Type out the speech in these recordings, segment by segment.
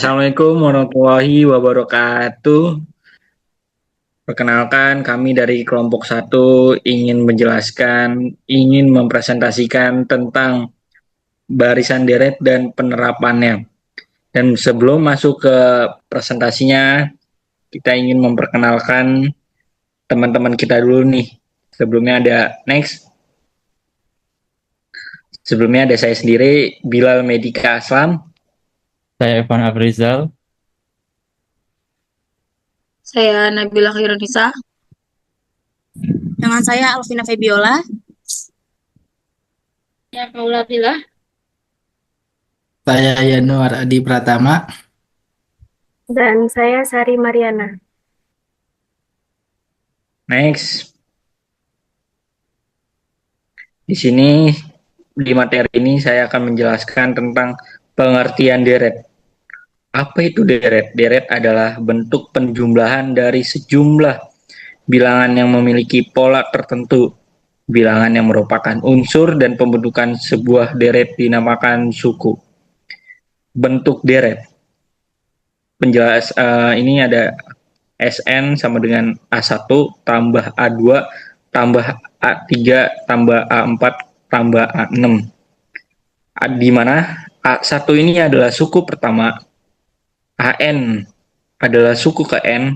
Assalamualaikum warahmatullahi wabarakatuh. Perkenalkan, kami dari kelompok satu ingin mempresentasikan tentang barisan deret dan penerapannya. Dan sebelum masuk ke presentasinya, kita ingin memperkenalkan teman-teman kita dulu nih. Sebelumnya ada saya sendiri, Bilal Medika Aslam. Saya Evan Afrizal. Saya Nabila Khairunisa. Dengan saya Alvina Febiola. Ya, Paula Tila. Saya Yanuar Adi Pratama. Dan saya Sari Mariana. Next. Di sini, di materi ini saya akan menjelaskan tentang pengertian deret. Apa itu deret? Deret adalah bentuk penjumlahan dari sejumlah bilangan yang memiliki pola tertentu. Bilangan yang merupakan unsur dan pembentukan sebuah deret dinamakan suku. Bentuk deret. Ini ada SN sama dengan A1 tambah A2 tambah A3 tambah A4 tambah A6. Di mana A1 ini adalah suku pertama, AN adalah suku ke N,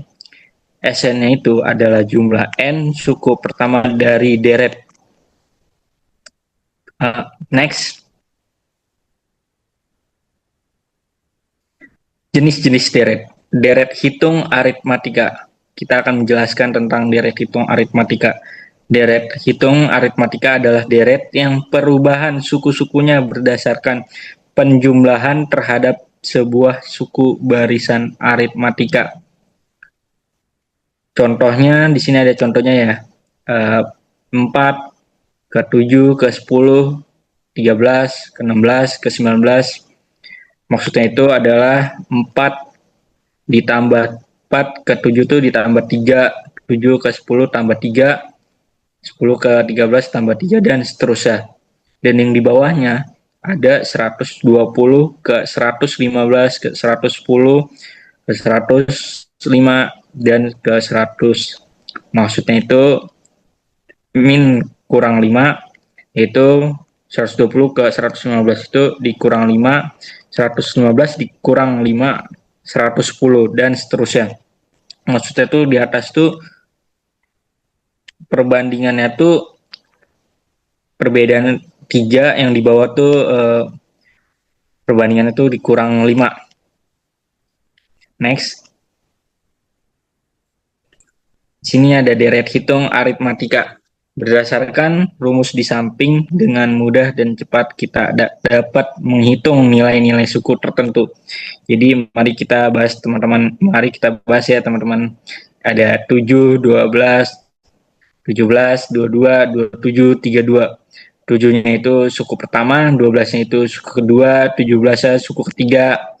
SN-nya itu adalah jumlah N suku pertama dari deret. Next. Jenis-jenis deret. Deret hitung aritmatika. Kita akan menjelaskan tentang deret hitung aritmatika. Deret hitung aritmatika adalah deret yang perubahan suku-sukunya berdasarkan penjumlahan terhadap sebuah suku barisan aritmatika. Contohnya, di sini ada contohnya ya. 4 ke 7 ke 10, 13 ke 16 ke 19. Maksudnya itu adalah 4 ditambah 4 ke 7 itu ditambah 3, 7 ke 10 tambah 3, 10 ke 13 tambah 3, dan seterusnya. Dan yang di bawahnya ada 120 ke 115 ke 110 ke 105 dan ke 100. Maksudnya itu min kurang 5, yaitu 120 ke 115 itu dikurang 5, 115 dikurang 5, 110, dan seterusnya. Maksudnya tuh di atas tuh perbandingannya tuh perbedaan 3, yang di bawah tuh perbandingannya tuh dikurang 5. Next. Sini ada deret hitung aritmatika. Berdasarkan rumus di samping, dengan mudah dan cepat kita dapat menghitung nilai-nilai suku tertentu. Jadi mari kita bahas teman-teman, ya teman-teman. Ada 7, 12, 17, 22, 27, 32. 7-nya itu suku pertama, 12-nya itu suku kedua, 17-nya suku ketiga,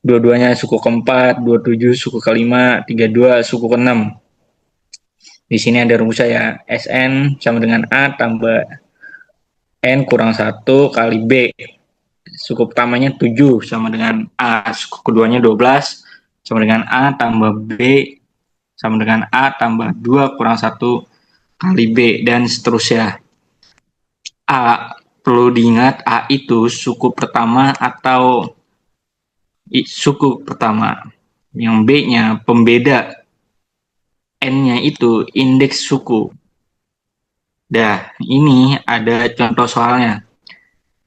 22-nya suku keempat, 27 suku kelima, 32 suku keenam. Di sini ada rumus saya, SN sama dengan A tambah N kurang 1 kali B. Suku pertamanya 7 sama dengan A, suku keduanya 12 sama dengan A tambah B sama dengan A tambah 2 kurang 1 kali B, dan seterusnya. A, perlu diingat, A itu suku pertama atau suku pertama. Yang B-nya pembeda, N-nya itu indeks suku. Dah, ini ada contoh soalnya.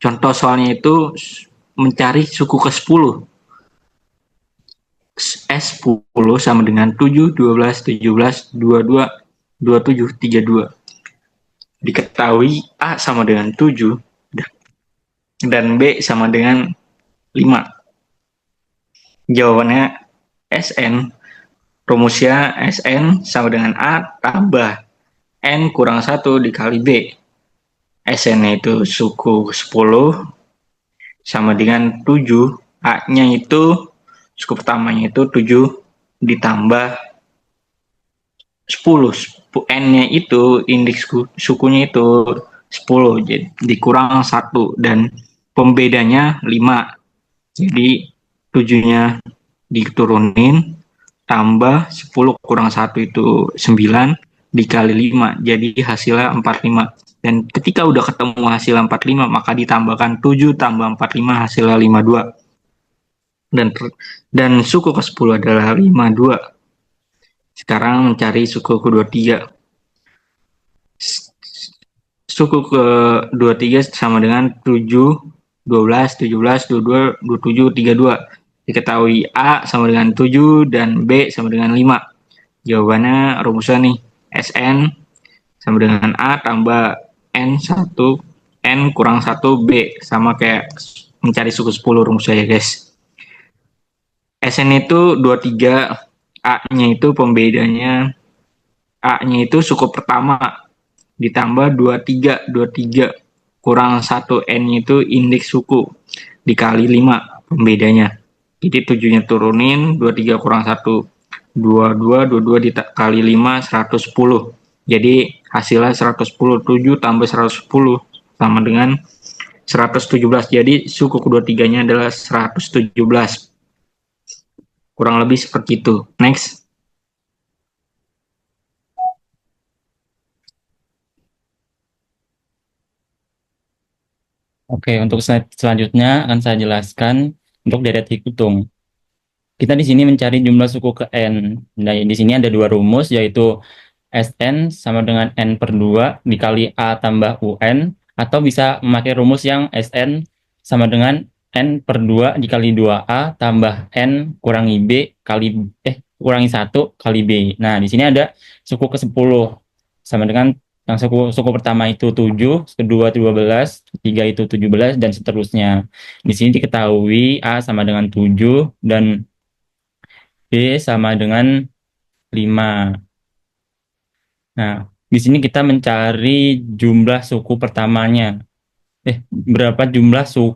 Contoh soalnya itu mencari suku ke-10. S10 sama dengan 7, 12, 17, 22, 27, 32. Diketahui A sama dengan 7 dan B sama dengan 5. Jawabannya SN. Rumusnya SN sama dengan A tambah N kurang 1 dikali B. SN-nya itu suku 10 sama dengan 7. A-nya itu, suku pertamanya itu 7 ditambah 10. N-nya itu, indeks sukunya itu 10. Jadi dikurang 1. Dan pembedanya 5. Jadi 7-nya diturunin, tambah 10 kurang 1 itu 9, dikali 5, jadi hasilnya 45. Dan ketika udah ketemu hasil 45, maka ditambahkan 7 tambah 45 hasilnya 52. Dan suku ke-10 adalah 52. Sekarang mencari suku ke-23. Suku ke-23 sama dengan 7, 12, 17, 22, 27, 32. Diketahui A sama dengan 7 dan B sama dengan 5. Jawabannya rumusnya nih, SN sama dengan A tambah N1, N kurang 1 B, sama kayak mencari suku 10 rumusnya ya guys. SN itu 23, A-nya itu pembedanya, A-nya itu suku pertama, ditambah 23 kurang 1 N itu indeks suku, dikali 5 pembedanya. Jadi 7-nya turunin, 23 kurang 1, 22 dikali 5, 110. Jadi hasilnya 110, 7 tambah 110 sama dengan 117. Jadi suku kedua-tiganya adalah 117. Kurang lebih seperti itu. Next. Oke, untuk slide selanjutnya akan saya jelaskan untuk deret hitung. Kita di sini mencari jumlah suku ke N. Nah, di sini ada dua rumus, yaitu Sn sama dengan N per 2 dikali A tambah UN, atau bisa memakai rumus yang Sn sama dengan N per 2 dikali 2A tambah N kurangi B kurangi 1 kali B. Nah, di sini ada suku ke-10 sama dengan yang suku pertama itu 7, kedua 12, ketiga itu 17, dan seterusnya. Di sini diketahui A sama dengan 7 dan B sama dengan 5. Nah, di sini kita mencari jumlah suku pertamanya. Berapa jumlah 10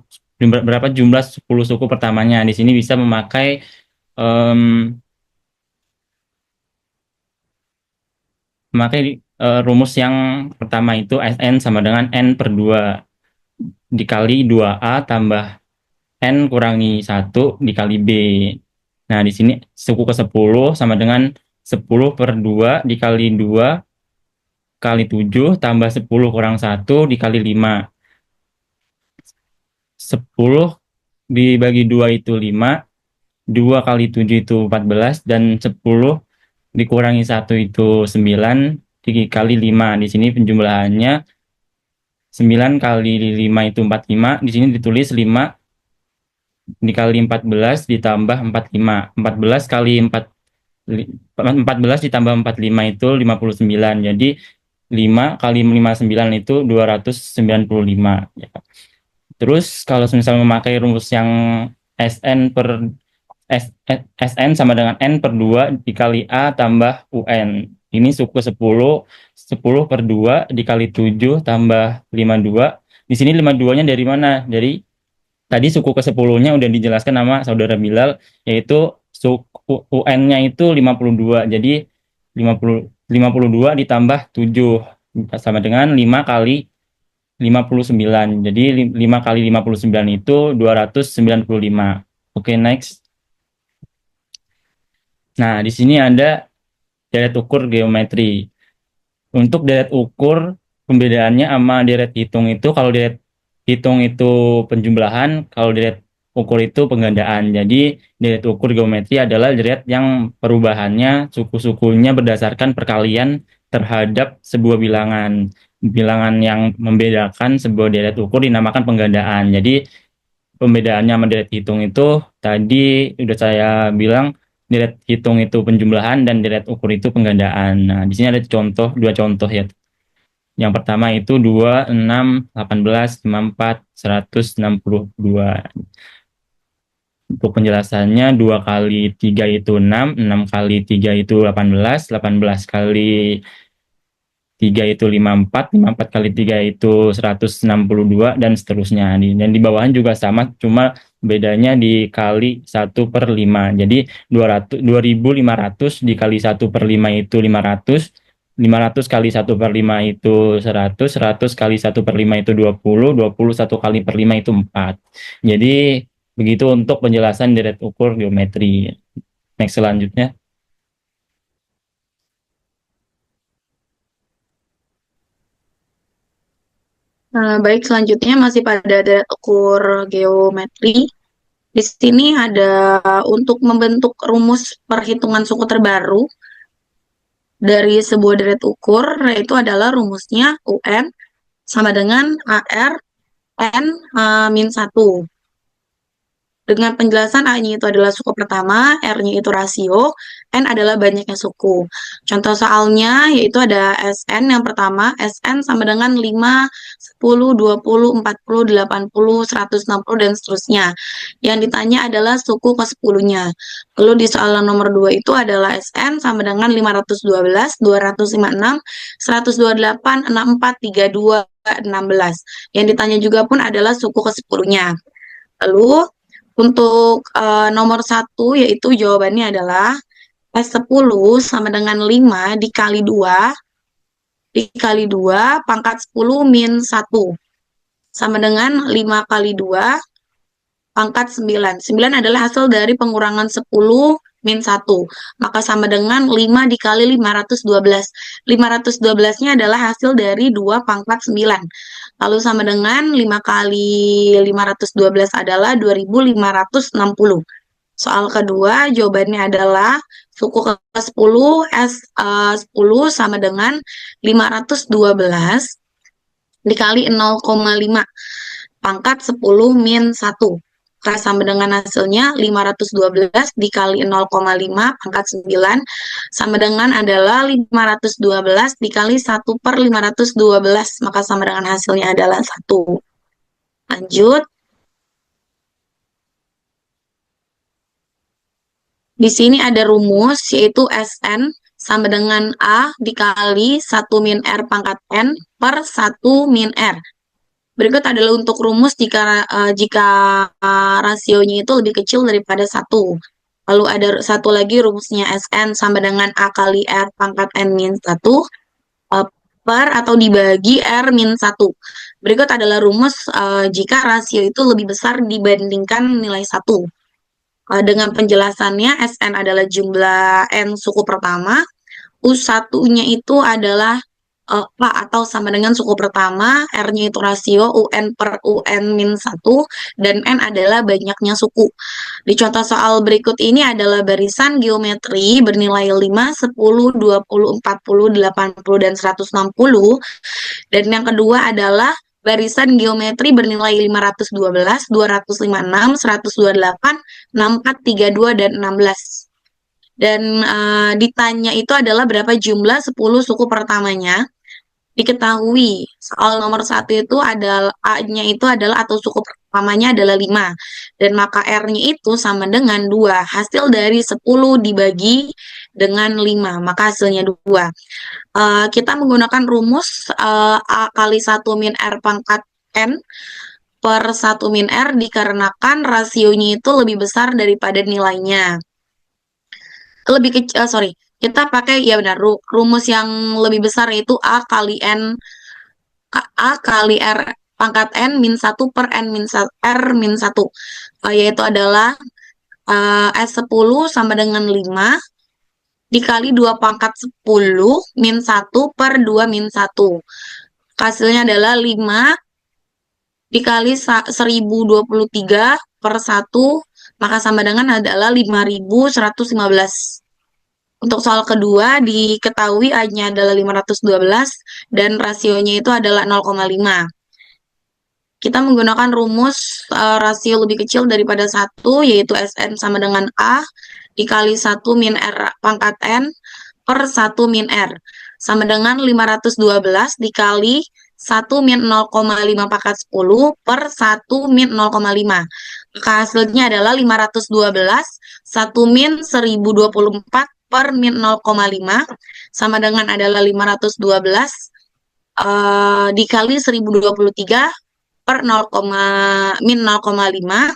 suku pertamanya? Di sini bisa memakai rumus yang pertama itu Sn sama dengan N per 2 dikali 2A tambah N kurangi 1 dikali B. Nah, di sini suku ke-10 sama dengan 10 per 2 dikali 2 kali 7 tambah 10 kurang 1 dikali 5. 10 dibagi 2 itu 5, 2 kali 7 itu 14, dan 10 dikurangi 1 itu 9, dikali 5. Di sini penjumlahannya 9 kali 5 itu 45. Di sini ditulis 5 dikali 14 ditambah 45. 14 kali 14 ditambah 45 itu 59. Jadi 5 kali 59 itu 295. Ya. Terus kalau misalnya memakai rumus yang Sn sama dengan N per 2 dikali A tambah UN. Ini suku 10, 10 per 2 dikali 7 tambah 52. Di sini 52-nya dari mana? Dari tadi suku ke-10-nya udah dijelaskan sama Saudara Bilal, yaitu suku UN-nya itu 52. Jadi 52 ditambah 7 sama dengan 5 kali 59. Jadi 5 kali 59 itu 295. Oke, next. Nah, di sini ada deret ukur geometri. Untuk deret ukur, pembedaannya sama deret hitung itu, kalau deret hitung itu penjumlahan, kalau deret ukur itu penggandaan. Jadi, deret ukur geometri adalah deret yang perubahannya, suku-sukunya berdasarkan perkalian terhadap sebuah bilangan. Bilangan yang membedakan sebuah deret ukur dinamakan penggandaan. Jadi, pembedaannya sama deret hitung itu, tadi udah saya bilang, deret hitung itu penjumlahan dan deret ukur itu penggandaan. Nah, di sini ada dua contoh ya. Yang pertama itu 2, 6, 18, 54, 162. Untuk penjelasannya 2 kali 3 itu 6, 6 kali 3 itu 18, 18 kali 3 itu 54, 54 kali 3 itu 162, dan seterusnya. Dan di bawahnya juga sama, cuma bedanya dikali 1 per 5. Jadi 2500 dikali 1 per 5 itu 500, 500 kali 1 per 5 itu 100, 100 kali 1 per 5 itu 20, 20 1 kali per 5 itu 4. Jadi Begitu untuk penjelasan deret ukur geometri. Next selanjutnya. Baik, selanjutnya masih pada deret ukur geometri. Di sini ada untuk membentuk rumus perhitungan suku terbaru dari sebuah deret ukur, yaitu adalah rumusnya UN sama dengan AR N min 1. Dengan penjelasan A-nya itu adalah suku pertama, R-nya itu rasio, N adalah banyaknya suku. Contoh soalnya yaitu ada SN yang pertama, SN sama dengan 5, 10, 20, 40, 80, 160, dan seterusnya. Yang ditanya adalah suku ke-10-nya. Lalu di soalan nomor 2 itu adalah SN sama dengan 512, 256, 128, 64, 32, 16. Yang ditanya juga pun adalah suku ke-10-nya. Lalu untuk nomor 1 yaitu jawabannya adalah S10 sama dengan 5 dikali 2 pangkat 10 min 1 sama dengan 5 kali 2 pangkat 9. 9 adalah hasil dari pengurangan 10 min 1. Maka sama dengan 5 dikali 512. 512-nya adalah hasil dari 2 pangkat 9. Lalu sama dengan 5 kali 512 adalah 2560. Soal kedua, jawabannya adalah suku ke-10 S10 sama dengan 512 dikali 0,5 pangkat 10 min 1. Sama dengan hasilnya 512 dikali 0,5 pangkat 9 sama dengan adalah 512 dikali 1 per 512, maka sama dengan hasilnya adalah 1. Lanjut. Di sini ada rumus yaitu SN sama dengan A dikali 1 min R pangkat N per 1 min R. Berikut adalah untuk rumus jika rasionya itu lebih kecil daripada 1. Lalu ada satu lagi rumusnya SN sama dengan A kali R pangkat N min 1 per atau dibagi R min 1. Berikut adalah rumus jika rasio itu lebih besar dibandingkan nilai 1. Dengan penjelasannya, SN adalah jumlah N suku pertama, U1-nya itu adalah A atau sama dengan suku pertama, R-nya itu rasio UN per UN min 1, dan N adalah banyaknya suku. Di contoh soal berikut ini adalah barisan geometri bernilai 5, 10, 20, 40, 80, dan 160. Dan yang kedua adalah barisan geometri bernilai 512, 256, 128, 64, 32, dan 16. Dan ditanya itu adalah berapa jumlah 10 suku pertamanya. Diketahui soal nomor 1 itu adalah A-nya itu adalah atau suku pertamanya adalah 5. Dan maka R-nya itu sama dengan 2. Hasil dari 10 dibagi dengan 5, maka hasilnya 2. Kita menggunakan rumus A kali 1 min R pangkat N per 1 min R dikarenakan rasionya itu lebih besar daripada nilainya. Lebih kecil, kita pakai ya benar rumus yang lebih besar yaitu A kali R pangkat N min 1 per N min 1, R min 1, yaitu adalah S10 sama dengan 5 dikali 2 pangkat 10 min 1 per 2 min 1. Hasilnya adalah 5 dikali 1023 per 1, maka sama dengan adalah 5115. Untuk soal kedua, diketahui A-nya adalah 512 dan rasionya itu adalah 0,5. Kita menggunakan rumus rasio lebih kecil daripada 1, yaitu SN sama dengan A dikali 1 min R pangkat N per 1 min R. Sama dengan 512 dikali 1 min 0,5 pangkat 10 per 1 min 0,5. Maka hasilnya adalah 512, 1 min 1024 per min 0,5 sama dengan adalah 512 dikali 1023 per min 0,5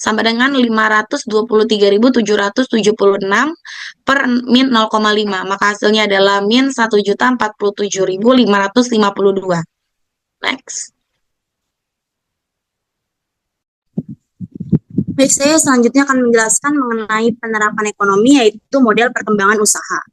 sama dengan 523.776 per min 0,5. Maka hasilnya adalah min 1.047.552. Next. Baik, saya selanjutnya akan menjelaskan mengenai penerapan ekonomi, yaitu model perkembangan usaha.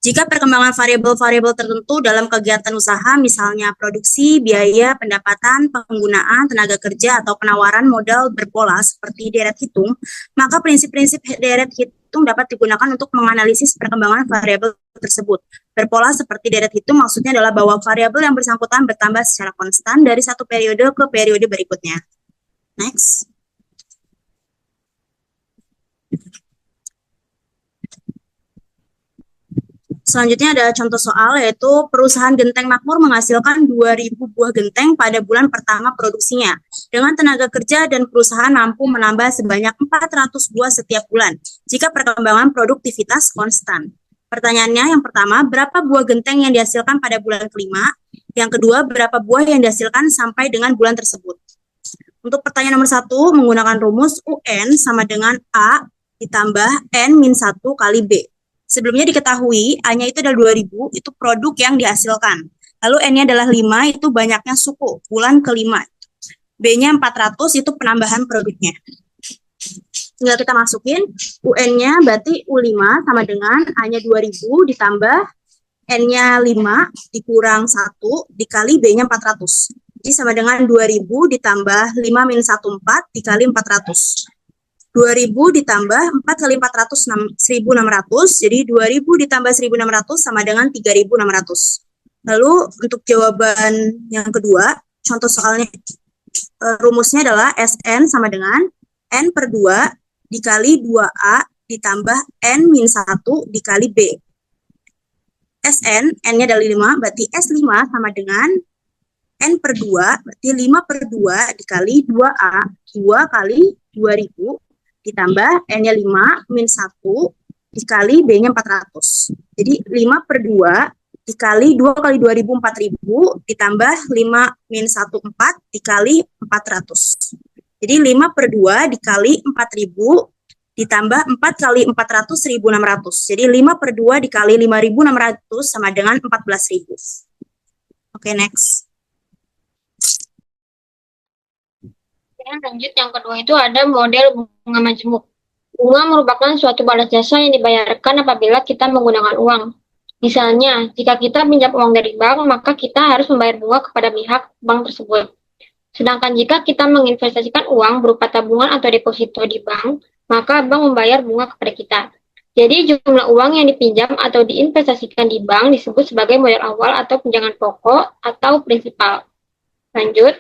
Jika perkembangan variabel-variabel tertentu dalam kegiatan usaha, misalnya produksi, biaya, pendapatan, penggunaan, tenaga kerja, atau penawaran modal berpola seperti deret hitung, maka prinsip-prinsip deret hitung dapat digunakan untuk menganalisis perkembangan variabel tersebut. Berpola seperti deret hitung maksudnya adalah bahwa variabel yang bersangkutan bertambah secara konstan dari satu periode ke periode berikutnya. Next. Selanjutnya ada contoh soal, yaitu perusahaan Genteng Makmur menghasilkan 2.000 buah genteng pada bulan pertama produksinya. Dengan tenaga kerja dan perusahaan mampu menambah sebanyak 400 buah setiap bulan, jika perkembangan produktivitas konstan. Pertanyaannya yang pertama, berapa buah genteng yang dihasilkan pada bulan kelima? Yang kedua, berapa buah yang dihasilkan sampai dengan bulan tersebut? Untuk pertanyaan nomor 1, menggunakan rumus UN sama dengan A ditambah N-1 kali B. Sebelumnya diketahui A-nya itu adalah 2.000, itu produk yang dihasilkan. Lalu N-nya adalah 5, itu banyaknya suku, bulan kelima. B-nya 400, itu penambahan produknya. Tinggal kita masukin, UN-nya berarti U5 sama dengan A-nya 2.000 ditambah N-nya 5 dikurang 1 dikali B-nya 400. Jadi sama dengan 2.000 ditambah 5 min 1, 4 dikali 400. 2.000 ditambah 4 kali 400, 1.600. Jadi 2.000 ditambah 1.600 sama dengan 3.600. Lalu untuk jawaban yang kedua, contoh soalnya rumusnya adalah SN sama dengan N per 2 dikali 2A ditambah N min 1 dikali B. SN, N-nya adalah 5, berarti S5 sama dengan N per 2, berarti 5 per 2 dikali 2A, 2 kali 2.000 ditambah N-nya 5 min 1 dikali B-nya 400. Jadi 5 per 2 dikali 2 kali 2.000, 4.000 ditambah 5 min 1, 4 dikali 400. Jadi 5 per 2 dikali 4.000 ditambah 4 kali 400, 1.600. Jadi 5 per 2 dikali 5.600 sama dengan 14.000. Oke, next. Lanjut, yang kedua itu ada model bunga majemuk. Bunga merupakan suatu balas jasa yang dibayarkan apabila kita menggunakan uang. Misalnya, jika kita pinjam uang dari bank, maka kita harus membayar bunga kepada pihak bank tersebut. Sedangkan jika kita menginvestasikan uang berupa tabungan atau deposito di bank, maka bank membayar bunga kepada kita. Jadi jumlah uang yang dipinjam atau diinvestasikan di bank disebut sebagai modal awal atau pinjaman pokok atau prinsipal. Lanjut.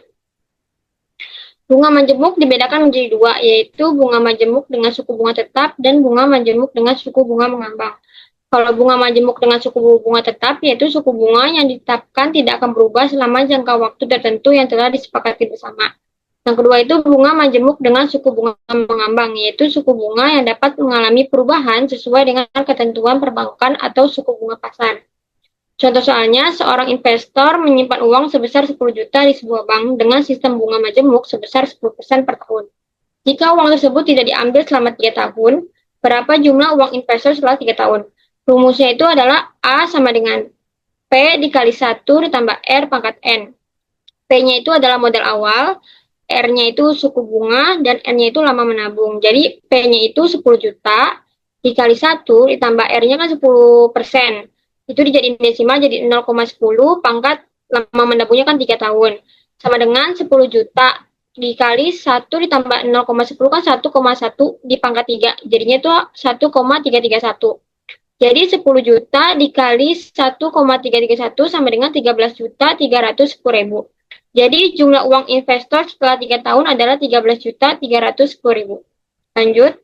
Bunga majemuk dibedakan menjadi dua, yaitu bunga majemuk dengan suku bunga tetap dan bunga majemuk dengan suku bunga mengambang. Kalau bunga majemuk dengan suku bunga tetap, yaitu suku bunga yang ditetapkan tidak akan berubah selama jangka waktu tertentu yang telah disepakati bersama. Yang kedua itu bunga majemuk dengan suku bunga mengambang, yaitu suku bunga yang dapat mengalami perubahan sesuai dengan ketentuan perbankan atau suku bunga pasar. Contoh soalnya, seorang investor menyimpan uang sebesar 10 juta di sebuah bank dengan sistem bunga majemuk sebesar 10% per tahun. Jika uang tersebut tidak diambil selama 3 tahun, berapa jumlah uang investor setelah 3 tahun? Rumusnya itu adalah A sama dengan P dikali 1 ditambah R pangkat N. P-nya itu adalah modal awal, R-nya itu suku bunga, dan N-nya itu lama menabung. Jadi P-nya itu 10 juta dikali 1 ditambah R-nya kan 10%. Itu dijadiin desimal jadi 0,10 pangkat lama menabungnya kan 3 tahun. Sama dengan 10 juta dikali 1 ditambah 0,10 kan 1,1 di pangkat 3. Jadinya itu 1,331. Jadi 10 juta dikali 1,331 sama dengan 13.310.000. Jadi jumlah uang investor setelah 3 tahun adalah 13.310.000. Lanjut.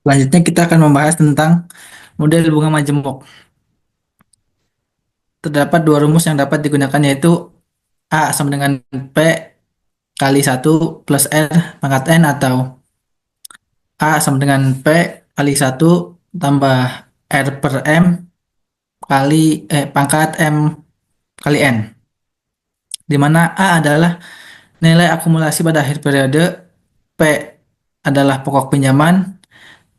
Selanjutnya kita akan membahas tentang model bunga majemuk. Terdapat dua rumus yang dapat digunakan, yaitu A sama dengan P kali 1 plus R pangkat N, atau A sama dengan P kali 1 tambah R per M kali pangkat M kali N. Di mana A adalah Nilai akumulasi pada akhir periode. P adalah pokok pinjaman,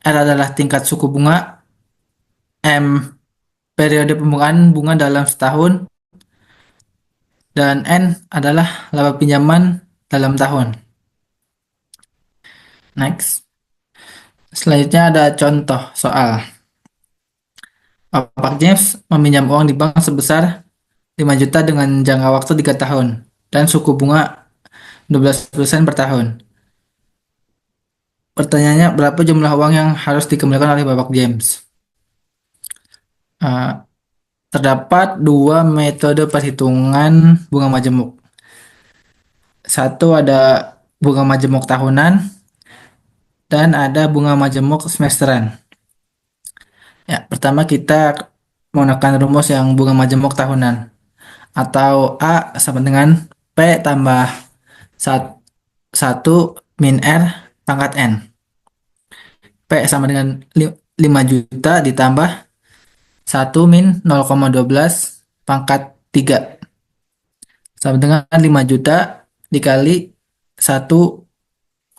R adalah tingkat suku bunga, M periode pembukaan bunga dalam setahun, dan N adalah laba pinjaman dalam tahun. Next. Selanjutnya ada contoh soal. Bapak James meminjam uang di bank sebesar 5 juta dengan jangka waktu 3 tahun dan suku bunga 12% per tahun. Pertanyaannya, berapa jumlah uang yang harus dikembalikan oleh Bapak James? Uh, Terdapat dua metode perhitungan bunga majemuk. Satu ada bunga majemuk tahunan dan ada bunga majemuk semesteran. Ya, pertama kita menggunakan rumus yang bunga majemuk tahunan, atau A sama dengan P tambah 1 min R pangkat N. P sama dengan 5 juta ditambah 1 min 0,12 pangkat 3 sama dengan 5 juta dikali 1,12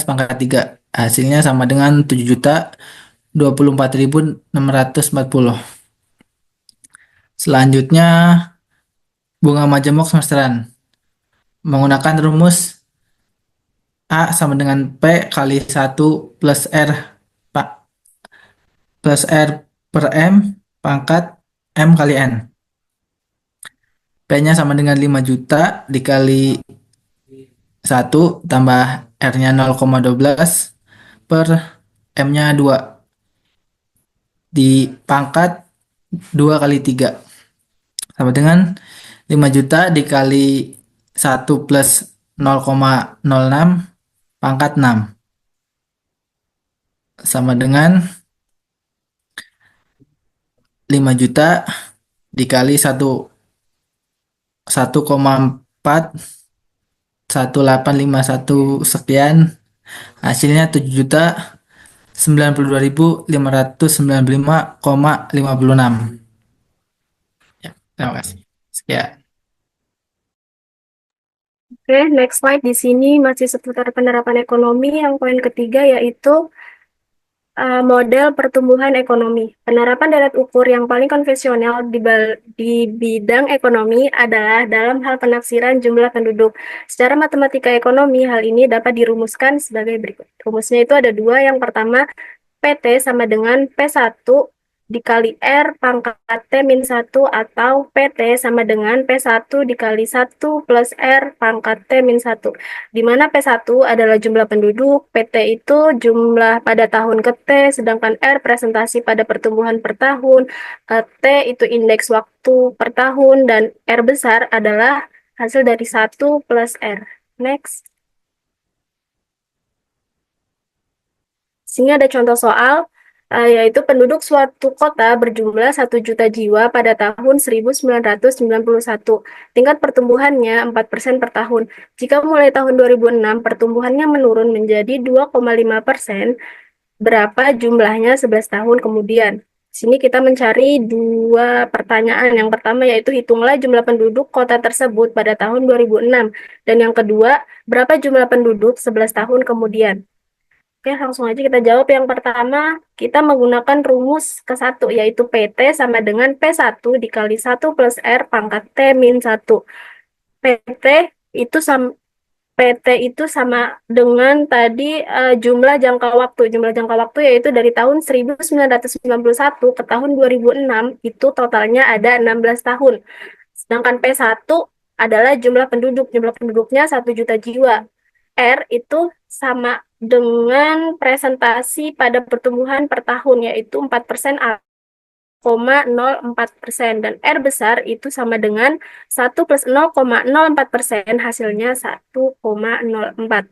pangkat 3. Hasilnya sama dengan 7 juta 24.640. Selanjutnya bunga majemuk semesteran. Menggunakan rumus A sama dengan P kali 1 plus R per M pangkat M kali N. P-nya sama dengan 5 juta dikali 1 tambah R-nya 0,12 per M-nya 2 dipangkat 2 kali 3 sama dengan 5 juta dikali 1 plus 0,06 pangkat 6 sama dengan 5 juta dikali 1,4 1851 sekian, hasilnya 7 juta 92.595,56. Ya, terima kasih. Sekian. Oke, next slide. Di sini masih seputar penerapan ekonomi. Yang poin ketiga yaitu model pertumbuhan ekonomi. Penerapan deret ukur yang paling konvensional di bidang ekonomi adalah dalam hal penafsiran jumlah penduduk. Secara matematika ekonomi, hal ini dapat dirumuskan sebagai berikut. Rumusnya itu ada dua. Yang pertama, PT sama dengan P1 dikali R pangkat T min 1 atau PT sama dengan P1 dikali 1 plus R pangkat T min 1. Di mana P1 adalah jumlah penduduk, PT itu jumlah pada tahun ke T, sedangkan R presentasi pada pertumbuhan per tahun, T itu indeks waktu per tahun, dan R besar adalah hasil dari 1 plus R. Next. Sini ada contoh soal, yaitu penduduk suatu kota berjumlah 1 juta jiwa pada tahun 1991. Tingkat pertumbuhannya 4% per tahun. Jika mulai tahun 2006 pertumbuhannya menurun menjadi 2,5%, berapa jumlahnya 11 tahun kemudian? Sini kita mencari dua pertanyaan. Yang pertama yaitu hitunglah jumlah penduduk kota tersebut pada tahun 2006. Dan yang kedua, berapa jumlah penduduk 11 tahun kemudian? Oke, langsung aja kita jawab. Yang pertama, kita menggunakan rumus ke-1, yaitu PT sama dengan P1 dikali 1 plus R pangkat T min 1. PT itu sama dengan tadi jumlah jangka waktu. Jumlah jangka waktu yaitu dari tahun 1991 ke tahun 2006, itu totalnya ada 16 tahun. Sedangkan P1 adalah jumlah penduduk. Jumlah penduduknya 1 juta jiwa. R itu sama dengan presentasi pada pertumbuhan per tahun, yaitu 4% 0,04%. Dan R besar itu sama dengan 1 plus 0,04%, hasilnya 1,04.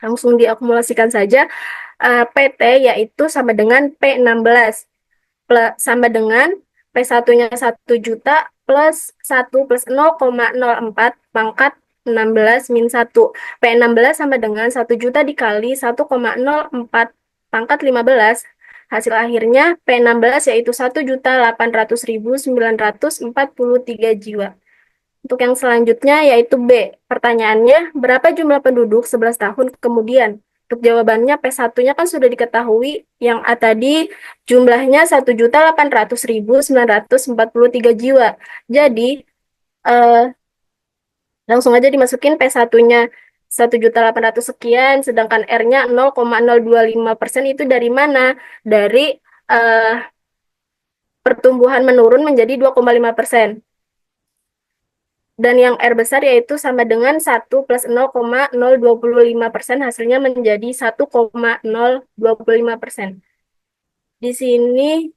Langsung diakumulasikan saja. PT yaitu sama dengan P16 sama dengan P1-nya 1 juta plus 1 plus 0,04 pangkat 16 min 1. P16 sama dengan 1 juta dikali 1,04 pangkat 15. Hasil akhirnya P16 yaitu 1.800.943 jiwa. Untuk yang selanjutnya yaitu B. Pertanyaannya, berapa jumlah penduduk 11 tahun kemudian? Untuk jawabannya P1-nya kan sudah diketahui, yang A tadi jumlahnya 1.800.943 jiwa. Jadi, eh, langsung aja dimasukin P1-nya 1.800.000 sekian, sedangkan R-nya 0,025% itu dari mana? Dari pertumbuhan menurun menjadi 2,5%. Dan yang R besar yaitu sama dengan 1 plus 0,025%, hasilnya menjadi 1,025%. Di sini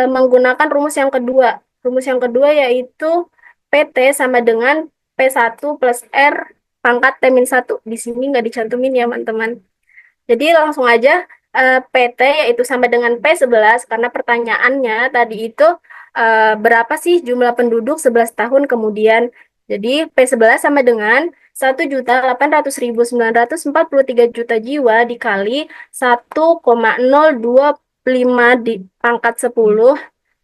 menggunakan rumus yang kedua. Rumus yang kedua yaitu PT sama dengan P1 plus R pangkat T-1. Di sini nggak dicantumin ya, teman-teman. Jadi langsung aja PT yaitu sama dengan P11 karena pertanyaannya tadi itu berapa sih jumlah penduduk 11 tahun kemudian. Jadi P11 sama dengan 1.800.943 juta jiwa dikali 1,025 di pangkat 10.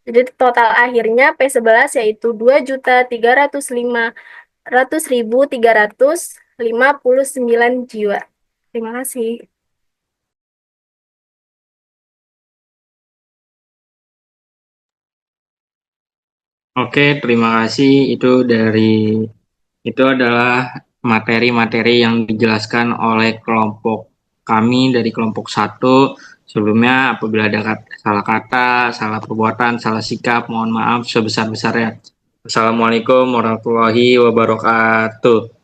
Jadi total akhirnya P11 yaitu 2.305.359 jiwa. Terima kasih. Oke, terima kasih. Itu adalah materi-materi yang dijelaskan oleh kelompok kami dari kelompok 1. Sebelumnya apabila ada salah kata, salah perbuatan, salah sikap, mohon maaf sebesar-besarnya. Assalamualaikum warahmatullahi wabarakatuh.